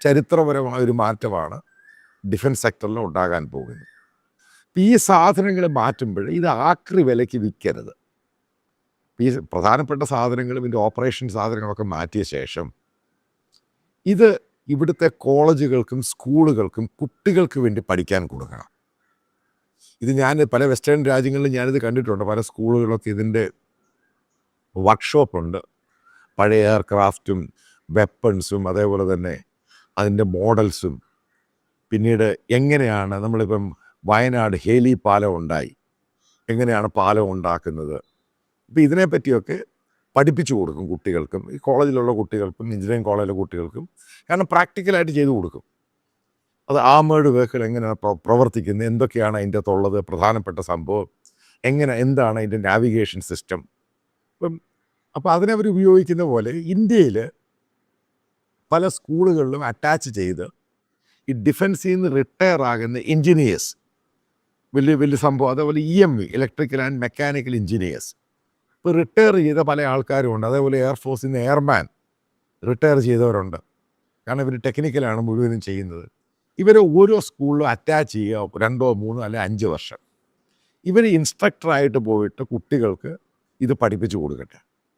ചരിത്രപരമായ ഒരു മാറ്റമാണ് ഡിഫൻസ് സെക്ടറിൽ ഉണ്ടാകാൻ പോകുന്നത്. ഈ സാധനങ്ങൾ മാറ്റുമ്പോൾ ഇത് ആക്രി വിലയ്ക്ക് വിൽക്കരുത്. ഈ പ്രധാനപ്പെട്ട സാധനങ്ങളും ഇതിൻ്റെ ഓപ്പറേഷൻ സാധനങ്ങളൊക്കെ മാറ്റിയ ശേഷം ഇത് ഇവിടുത്തെ കോളേജുകൾക്കും സ്കൂളുകൾക്കും കുട്ടികൾക്ക് വേണ്ടി പഠിക്കാൻ കൊടുക്കണം. ഇത് ഞാൻ പല വെസ്റ്റേൺ രാജ്യങ്ങളിലും ഞാനിത് കണ്ടിട്ടുണ്ട്. പല സ്കൂളുകളൊക്കെ ഇതിൻ്റെ വർക്ക്ഷോപ്പുണ്ട്. പഴയ എയർക്രാഫ്റ്റും വെപ്പൺസും അതേപോലെ തന്നെ അതിൻ്റെ മോഡൽസും, പിന്നീട് എങ്ങനെയാണ് നമ്മളിപ്പം വയനാട് ഹേലി പാലം ഉണ്ടായി, എങ്ങനെയാണ് പാലം ഉണ്ടാക്കുന്നത്, ഇപ്പം ഇതിനെപ്പറ്റിയൊക്കെ പഠിപ്പിച്ചു കൊടുക്കും കുട്ടികൾക്കും, ഈ കോളേജിലുള്ള കുട്ടികൾക്കും എഞ്ചിനീയറിംഗ് കോളേജിലെ കുട്ടികൾക്കും. കാരണം പ്രാക്ടിക്കലായിട്ട് ചെയ്തു കൊടുക്കും. അത് ആമേഡ് വെഹിക്കിൾ എങ്ങനെയാണ് പ്രവർത്തിക്കുന്നത്, എന്തൊക്കെയാണ് അതിൻ്റെ അകത്തുള്ളത്, പ്രധാനപ്പെട്ട സംഭവം എന്താണ് അതിൻ്റെ നാവിഗേഷൻ സിസ്റ്റം. അപ്പം അതിനവർ ഉപയോഗിക്കുന്ന പോലെ ഇന്ത്യയിൽ പല സ്കൂളുകളിലും അറ്റാച്ച് ചെയ്ത് ഈ ഡിഫൻസിൽ നിന്ന് റിട്ടയർ ആകുന്ന എൻജിനീയേഴ്സ്, വലിയ വലിയ സംഭവം, അതേപോലെ EME electrical and mechanical engineers, ഇപ്പോൾ റിട്ടയർ ചെയ്ത പല ആൾക്കാരുമുണ്ട്. അതേപോലെ എയർഫോഴ്സിൽ നിന്ന് എയർമാൻ റിട്ടയർ ചെയ്തവരുണ്ട്. കാരണം ഇവർ ടെക്നിക്കലാണ് മുഴുവനും ചെയ്യുന്നത്. ഇവരെ ഓരോ സ്കൂളിലും അറ്റാച്ച് ചെയ്യുക 2, 3 അല്ലെങ്കിൽ 5 വർഷം. ഇവർ ഇൻസ്ട്രക്ടറായിട്ട് പോയിട്ട് കുട്ടികൾക്ക് ഇത് പഠിപ്പിച്ചു കൊടുക്കട്ടെ.